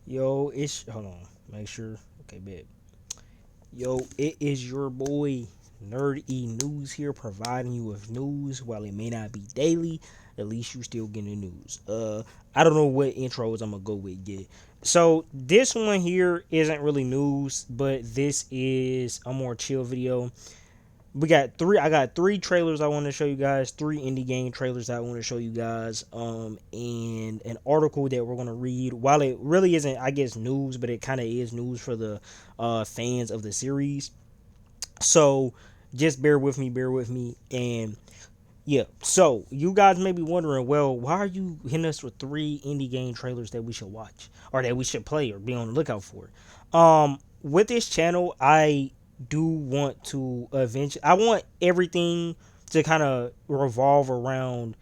Yo, hold on, make sure. Okay, bet. Yo, it is your boy Nerd E News here, providing you with news. While it may not be daily, at least you still getting the news. I don't know what intros I'm gonna go with yet. So this one here isn't really news, but this is a more chill video. I got three trailers I want to show you guys, three indie game trailers I want to show you guys, and an article that we're going to read. While it really isn't, I guess, news, but it kind of is news for the fans of the series. So just bear with me, and yeah. So you guys may be wondering, well, why are you hitting us with three indie game trailers that we should watch or that we should play or be on the lookout for? With this channel, I do want to eventually. I want everything to kind of revolve around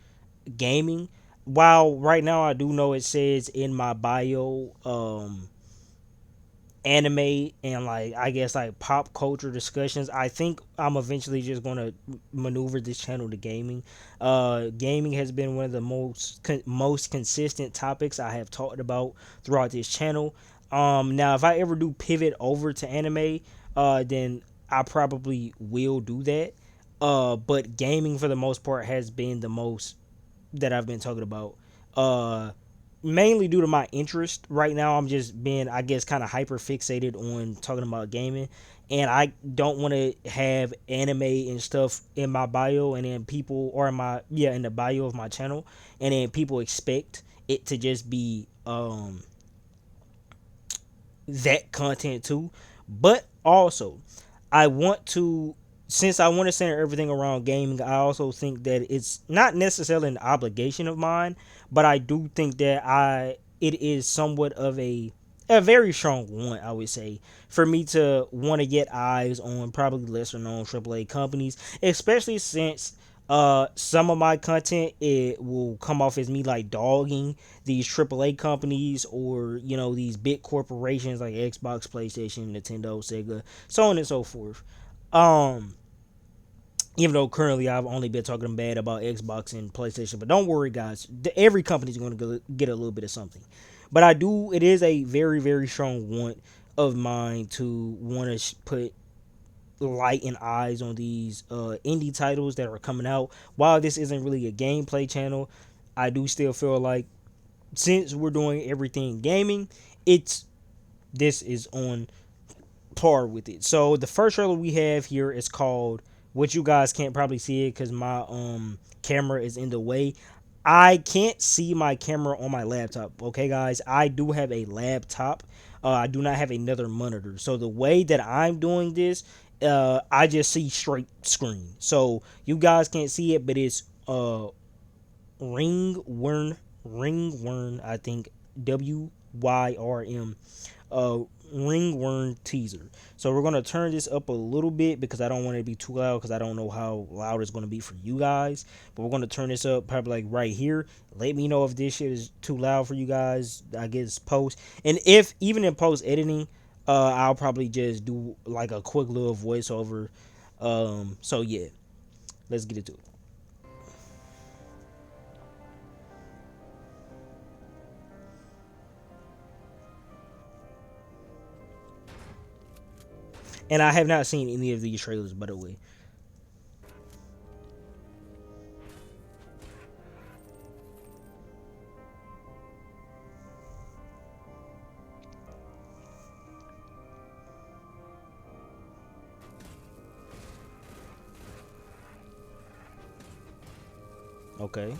gaming. While right now I do know it says in my bio, anime and like I guess like pop culture discussions. I think I'm eventually just gonna maneuver this channel to gaming. Gaming has been one of the most consistent topics I have talked about throughout this channel. Now if I ever do pivot over to anime, then I probably will do that. But gaming for the most part has been the most that I've been talking about. Uh, Mainly due to my interest. Right now, I'm just being, I guess, kind of hyper fixated on talking about gaming, and I don't want to have anime and stuff in my bio, and then people, or in my in the bio of my channel, and then people expect it to just be that content too. But also, I want to, since I want to center everything around gaming, I also think that it's not necessarily an obligation of mine, but I do think that it is somewhat of a very strong want, I would say, for me to want to get eyes on probably lesser known AAA companies, especially since some of my content, it will come off as me like dogging these AAA companies, or these big corporations like Xbox, PlayStation, Nintendo, Sega, so on and so forth. um Even though currently I've only been talking bad about Xbox and PlayStation, but don't worry, guys. Every company's going to get a little bit of something. But I do. It is a very, very strong want of mine to want to put light and eyes on these indie titles that are coming out. While this isn't really a gameplay channel, I do still feel like, since we're doing everything gaming, it's this is on par with it. So the first trailer we have here is called, which you guys can't probably see it because my camera is in the way. I can't see my camera on my laptop. Okay, guys, I do have a laptop. I do not have another monitor. So the way that I'm doing this, I just see straight screen. So you guys can't see it, but it's Ringwyrn, Ringwyrn, I think, WYRM, uh, Ringwyrn teaser. So we're gonna turn this up a little bit because I don't want it to be too loud, because I don't know how loud it's gonna be for you guys. But we're gonna turn this up probably like right here. Let me know if this shit is too loud for you guys. I guess post, and if even in post editing, I'll probably just do like a quick little voiceover. So yeah, let's get into it. And I have not seen any of these trailers, by the way. Okay.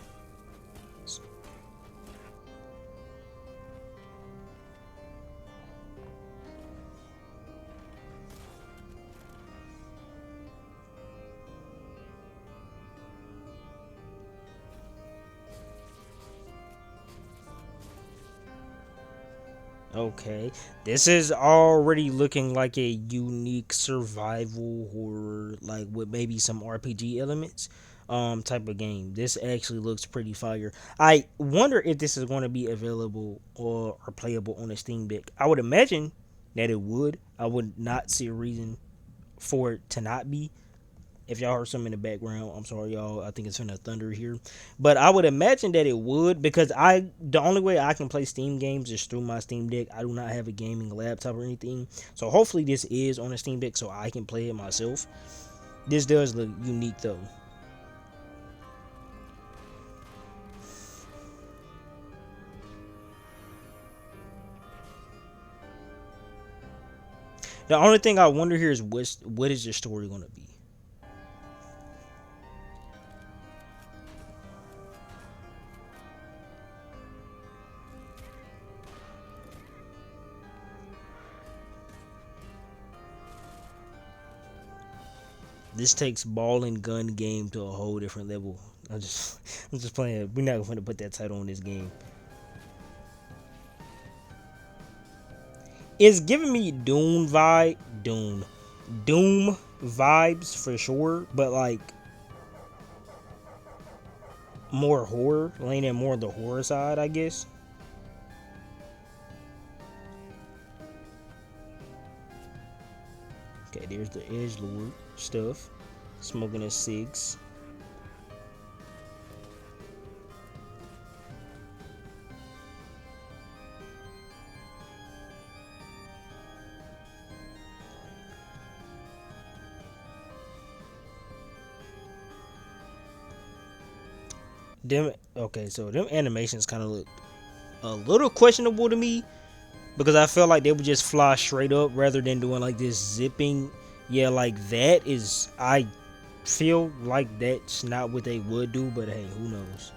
Okay. This is already looking like a unique survival horror, like with maybe some RPG elements, type of game. This actually looks pretty fire. I wonder if this is going to be available or playable on a Steam Deck. I would imagine that it would. I would not see a reason for it to not be. If y'all heard something in the background, I'm sorry, y'all. I think it's in the thunder here, but I would imagine that it would because the only way I can play Steam games is through my Steam Deck. I do not have a gaming laptop or anything, so hopefully this is on a Steam Deck so I can play it myself. This does look unique though. The only thing I wonder here is what is the story gonna be? This takes ball and gun game to a whole different level. I'm just I'm just playing. We're not going to put that title on this game. It's giving me Doom vibes for sure, but like more horror, leaning more on the horror side, I guess. Okay, there's the edge lord stuff. Smoking a cigs. Them okay, so them animations kind of look a little questionable to me because I felt like they would just fly straight up rather than doing like this zipping. Yeah, like that is I feel like that's not what they would do, but hey, who knows?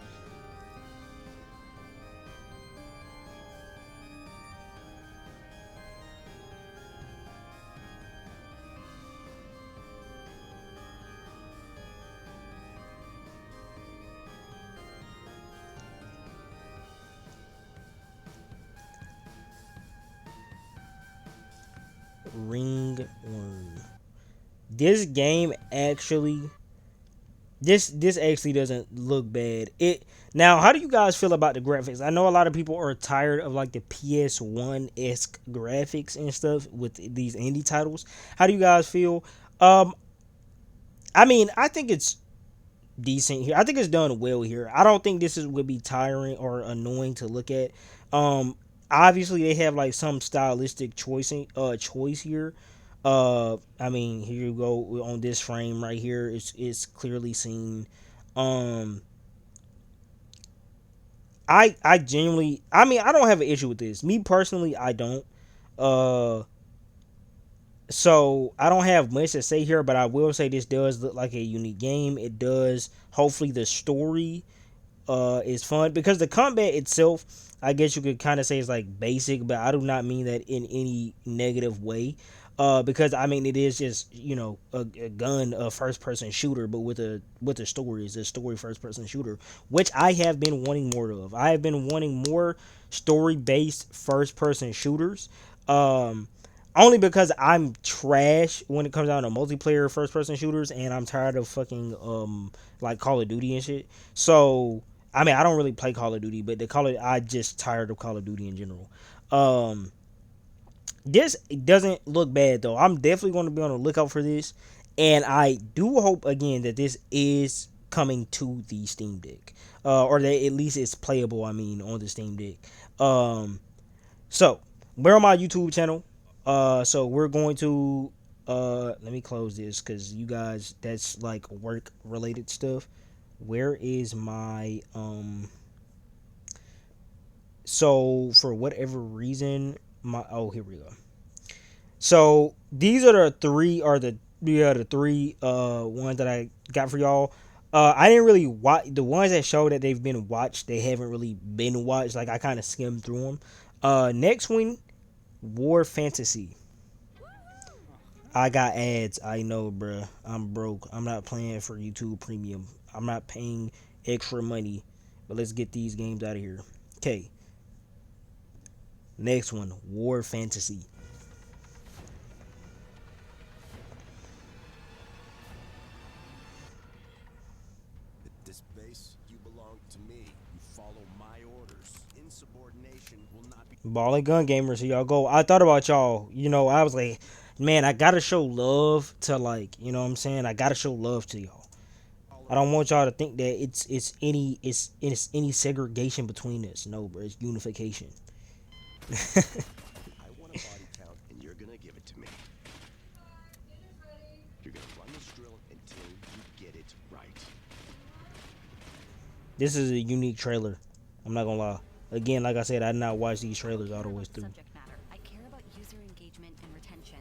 Ringwyrn. This game actually this actually doesn't look bad. It now, how do you guys feel about the graphics? I know a lot of people are tired of like the PS1 esque graphics and stuff with these indie titles. How do you guys feel? Um, I mean, I think it's decent here. I think it's done well here. I don't think this is would be tiring or annoying to look at. Um, Obviously they have like some stylistic choice here. I mean, here you go on this frame right here. It's clearly seen. Um, I genuinely, I mean, I don't have an issue with this. Me personally, I don't. Uh, so I don't have much to say here, but I will say this does look like a unique game. It does. Hopefully, the story is fun because the combat itself, I guess you could kind of say is like basic, but I do not mean that in any negative way. Because I mean it is just a gun, a first person shooter, but with a story. It's a story first person shooter, which I have been wanting more of. I have been wanting more story based first person shooters. Um, Only because I'm trash when it comes down to multiplayer first person shooters, and I'm tired of fucking like Call of Duty and shit. So I mean, I don't really play Call of Duty, but I just tired of Call of Duty in general. Um, this doesn't look bad though. I'm definitely going to be on the lookout for this, and I do hope again that this is coming to the Steam Deck, or that at least it's playable. I mean, on the Steam Deck. Um, so we're on my YouTube channel. So we're going to let me close this because you guys, that's like work related stuff. Where is my So for whatever reason, my oh here we go. So these are the three ones that I got for y'all. I didn't really watch the ones that show that they've been watched. They haven't really been watched. Like I kind of skimmed through them. Next one, War Fantasy. I got ads. I know, bruh. I'm broke. I'm not playing for YouTube Premium. I'm not paying extra money. But let's get these games out of here. Okay. Next one, War Fantasy. At this base, you belong to me. You follow my orders. Insubordination will not be. Ball and gun gamers, here y'all go. I thought about y'all. I was like, man, I gotta show love to, like, you know what I'm saying? I gotta show love to y'all. I don't want y'all to think that it's any segregation between us. No, bro, it's unification. I want a body count, and you're gonna give it to me. You're gonna run this drill until you get it right. This is a unique trailer. I'm not gonna lie. Again, like I said, I did not watch these I don't trailers all care the way about the through. subject matter. I care about user engagement and retention.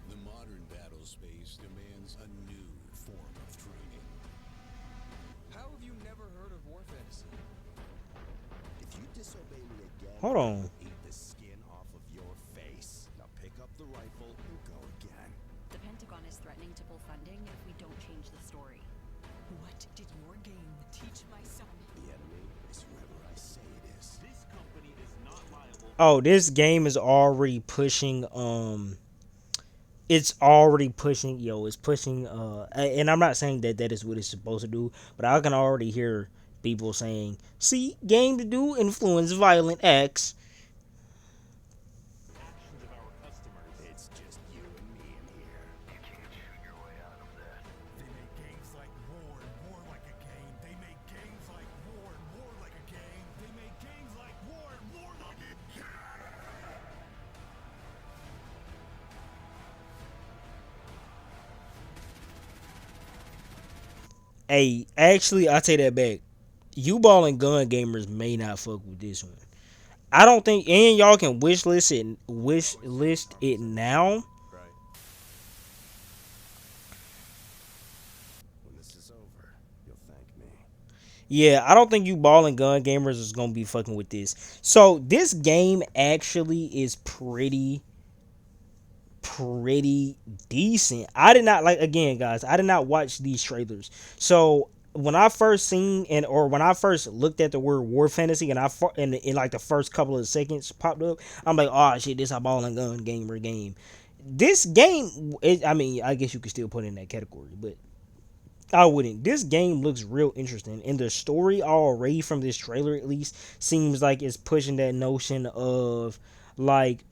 The modern battle space demands a new form of training. How have you never heard of War Fantasy? If you disobey me again, Hold on. I'll eat the skin off of your face. Now pick up the rifle and go again. The Pentagon is threatening to pull funding if we don't change the story. What did your game teach my son? The enemy is whoever I say it is. This company is not liable. Oh, this game is already pushing. It's already pushing. Yo, it's pushing. And I'm not saying that that is what it's supposed to do, but I can already hear people saying, "See, games do influence violent acts." Actions of our customers. It's just you and me in here. You can't shoot your way out of that. They make games like War and War like a game. They make games like War and War like a game. They make games like War and War like a game. Hey, actually, I take that back. You ball and gun gamers may not fuck with this one. I don't think, and y'all can wish list it now. Right. When this is over, you'll thank me. Yeah, I don't think you ball and gun gamers is gonna be fucking with this. So this game actually is pretty decent. I did not, like, again, guys, I did not watch these trailers. So when I first seen and or when I first looked at the word war fantasy and in like the first couple of seconds popped up, I'm like, oh shit, this a ball and gun gamer game. This game, I mean, I guess you could still put it in that category, but I wouldn't. This game looks real interesting, and the story already from this trailer at least seems like it's pushing that notion of, like,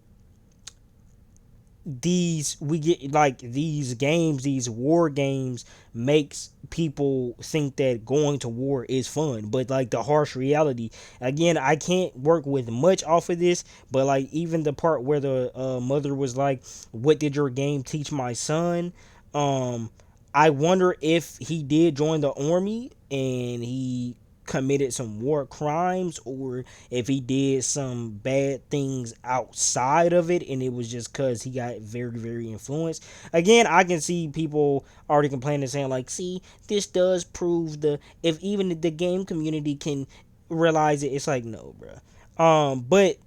we get like these games, these war games makes people think that going to war is fun, but like the harsh reality, again, I can't work with much off of this, but like even the part where the mother was like, what did your game teach my son? um I wonder if he did join the army and he committed some war crimes, or if he did some bad things outside of it and it was just because he got very influenced. Again, I can see people already complaining, saying like, see, this does prove the, if even the game community can realize it. It's like, no, bro. But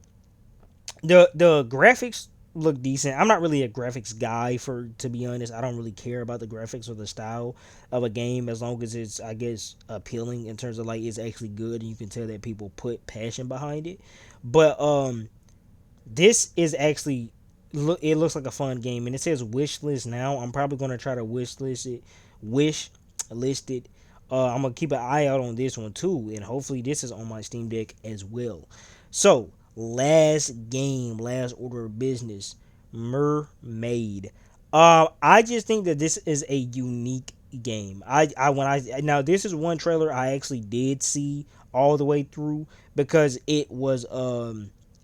the graphics look decent. I'm not really a graphics guy, for to be honest. I don't really care about the graphics or the style of a game as long as it's, I guess, appealing in terms of like it's actually good and you can tell that people put passion behind it. But this is actually it looks like a fun game, and it says wish list now. I'm probably gonna try to wish list it. I'm gonna keep an eye out on this one too, and hopefully this is on my Steam Deck as well. So last game, last order of business, Mermade. I just think that this is a unique game. I when I Now this is one trailer I actually did see all the way through because it was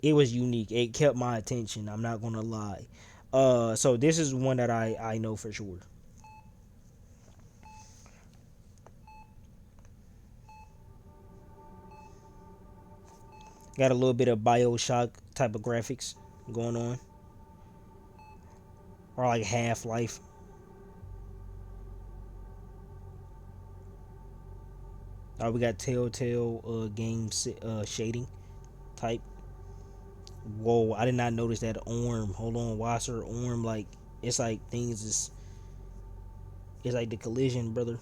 unique. It kept my attention. I'm not gonna lie. So this is one that I know for sure. Got a little bit of Bioshock type of graphics going on, or like Half Life. We got Telltale game shading type. Whoa, I did not notice that arm. Hold on, why is her arm like? It's like things is. It's like the collision, brother.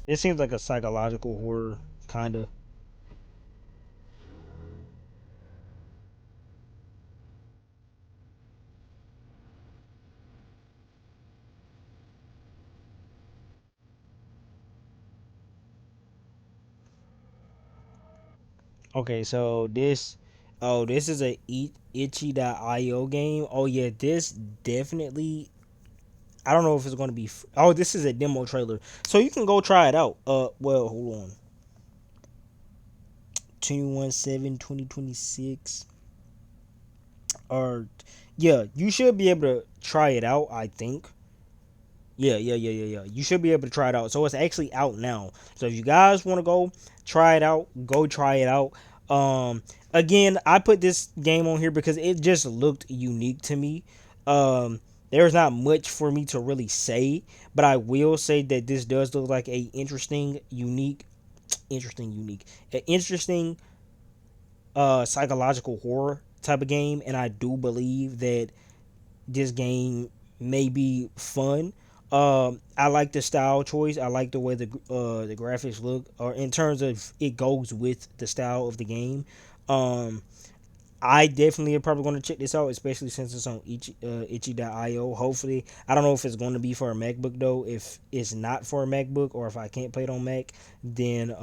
It seems like a psychological horror, kinda. Okay, so this, oh, this is a itchy.io game. Oh yeah, this definitely. I don't know if it's going to be. Oh, this is a demo trailer, so you can go try it out. Well, hold on. 21/7/2026, or yeah, you should be able to try it out. I think. Yeah. You should be able to try it out. So it's actually out now. So if you guys want to go try it out, go try it out. Again, I put this game on here because it just looked unique to me. There's not much for me to really say, but I will say that this does look like a interesting, psychological horror type of game, and I do believe that this game may be fun. I like the style choice. I like the way the graphics look, or in terms of it goes with the style of the game. Um, I definitely am probably going to check this out, especially since it's on itchy.io. Hopefully, I don't know if it's going to be for a MacBook though. If it's not for a MacBook, or if I can't play it on Mac, then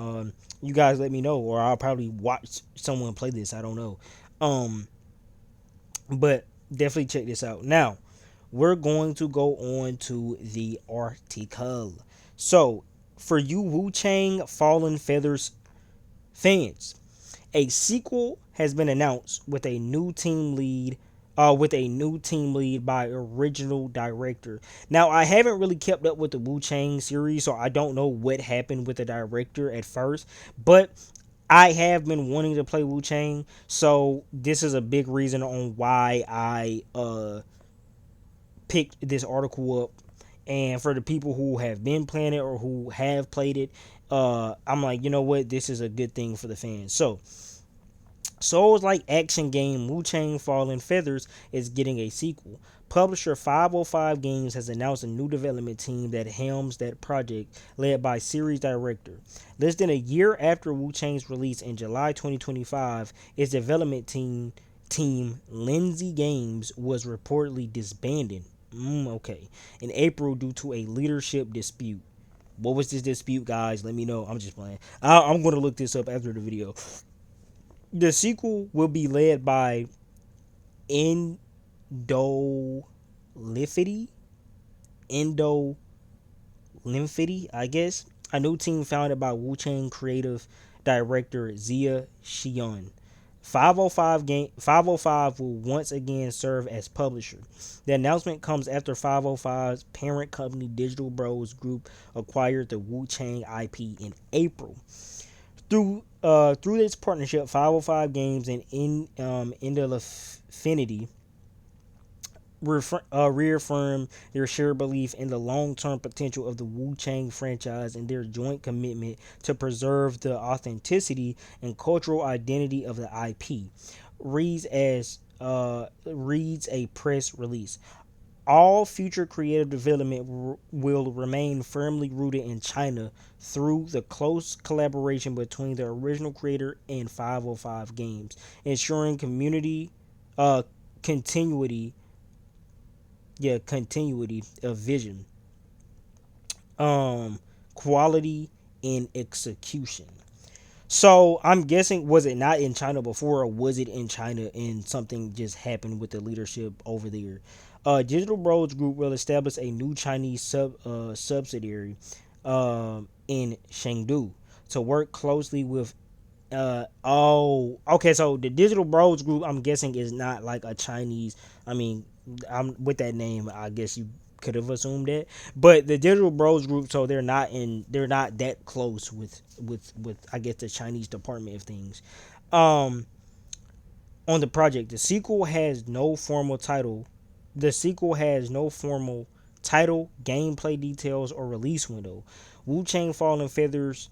you guys let me know, or I'll probably watch someone play this. I don't know. Um, but definitely check this out. Now, we're going to go on to the article. So, for you Wu Chang Fallen Feathers fans, a sequel has been announced with a new team lead. By original director. Now, I haven't really kept up with the Wu Chang series, so I don't know what happened with the director at first. But I have been wanting to play Wu Chang, so this is a big reason on why I picked this article up. And for the people who have been playing it or who have played it, I'm like, you know what, this is a good thing for the fans. So Souls like action game Wu Chang Fallen Feathers is getting a sequel. Publisher 505 Games has announced a new development team that helms that project, led by series director. Less than a year after Wu Chang's release in July 2025, its development team Lindsay Games was reportedly disbanded. Okay. In April due to a leadership dispute. What was this dispute, guys? Let me know. I'm just playing. I'm going to look this up after the video. The sequel will be led by Endo Lymphity. Endo Lymphity, I guess. A new team founded by Wu Chang creative director Zia Xion. 505 will once again serve as publisher. The announcement comes after 505's parent company Digital Bros Group acquired the Wu Chang IP in April. Through this partnership, 505 Games and Infinity reaffirm their shared belief in the long-term potential of the Wu Chang franchise and their joint commitment to preserve the authenticity and cultural identity of the IP. Reads a press release. All future creative development will remain firmly rooted in China through the close collaboration between the original creator and 505 Games, ensuring uh, continuity, continuity of vision, um, quality, and execution. So I'm guessing, was it not in China before, or was it in China and something just happened with the leadership over there? Digital Bros Group will establish a new Chinese subsidiary in Chengdu to work closely with. Okay. So the Digital Bros Group, I'm guessing, is not like a Chinese. I mean, I'm with that name. I guess you could have assumed that, but the Digital Bros Group, so they're not that close with I guess the Chinese department of things. Um, on the project, The sequel has no formal title, gameplay details, or release window. Wu Chang Fallen Feathers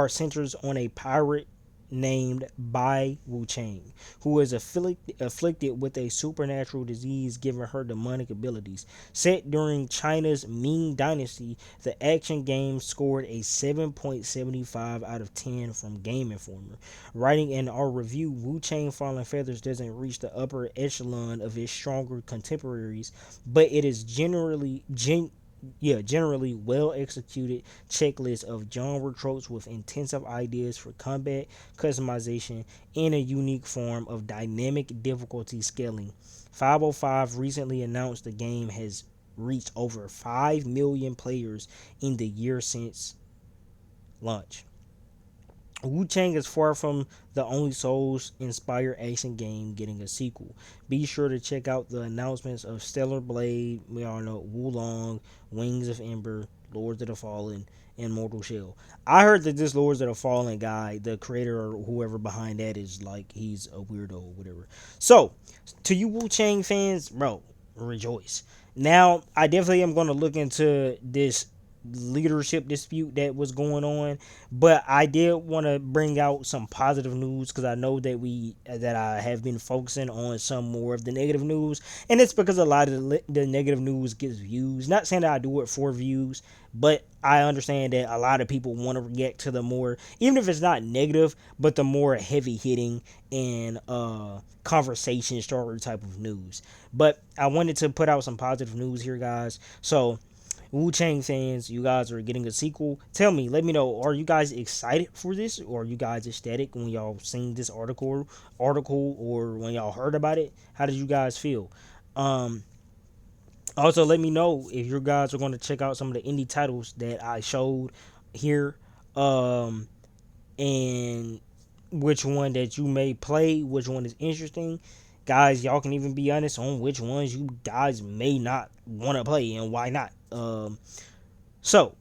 centers on a pirate named Bai Wu Chang, who is afflicted with a supernatural disease giving her demonic abilities. Set during China's Ming Dynasty, the action game scored a 7.75 out of 10 from Game Informer. Writing in our review, Wu Chang Fallen Feathers doesn't reach the upper echelon of its stronger contemporaries, but it is generally well executed checklist of genre tropes with intensive ideas for combat customization and a unique form of dynamic difficulty scaling. 505 recently announced the game has reached over 5 million players in the year since launch. Wu Chang is far from the only Souls inspired action game getting a sequel. Be sure to check out the announcements of Stellar Blade, we all know Wulong, Wings of Ember, Lords of the Fallen, and Mortal Shell. I heard that this Lords of the Fallen guy, the creator or whoever behind that, is like he's a weirdo or whatever. So, to you Wu Chang fans, bro, rejoice. Now, I definitely am going to look into this leadership dispute that was going on, but I did want to bring out some positive news because I know that I have been focusing on some more of the negative news, and it's because a lot of the negative news gets views. Not saying that I do it for views, but I understand that a lot of people want to react to the more, even if it's not negative, but the more heavy hitting and conversation starter type of news. But I wanted to put out some positive news here, guys. So Wu Chang fans, you guys are getting a sequel. Tell me, let me know. Are you guys excited for this, or are you guys ecstatic when y'all seen this article, or when y'all heard about it? How did you guys feel? Um, Also, let me know if you guys are going to check out some of the indie titles that I showed here, and which one that you may play, which one is interesting. Guys, y'all can even be honest on which ones you guys may not want to play and why not. So,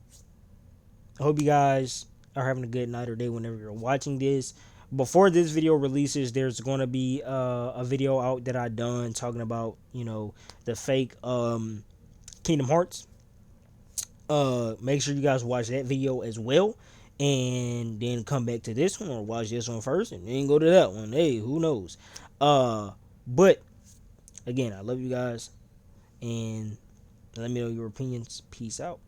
I hope you guys are having a good night or day whenever you're watching this. Before this video releases, there's going to be a video out that I done talking about, the fake Kingdom Hearts. Make sure you guys watch that video as well, and then come back to this one or watch this one first, and then go to that one. Hey, who knows? But again, I love you guys, and let me know your opinions. Peace out.